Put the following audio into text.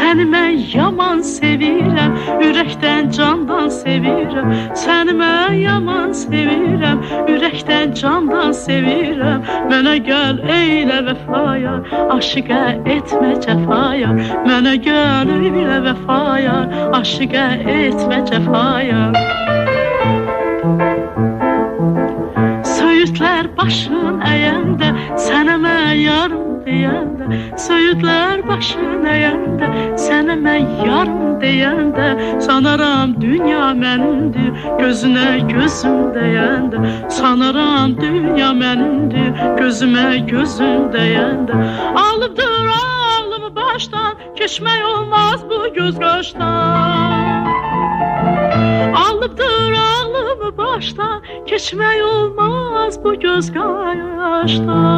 Səni mən yaman sevirəm, ürəkdən candan sevirəm. Səni mən yaman sevirəm, ürəkdən candan sevirəm. Mənə gəl eylə vəfaya, aşiqə etmə cəfaya. Mənə gəl eylə vəfaya, aşiqə etmə cəfaya. Söğütlər başın əyəndə, sənə mən yarım deyəndə. Söğütlər başın əyəndə, sənə mən yarım deyəndə. Sanaram dünya mənimdir, gözünə gözüm deyəndə. Sanaram dünya mənimdir, gözümə gözüm deyəndə. Alıbdır ağlımı başdan, keçmək olmaz bu göz qaşdan. Alıbdır ağlımı başdan, keçmək olmaz bu göz qaşdan.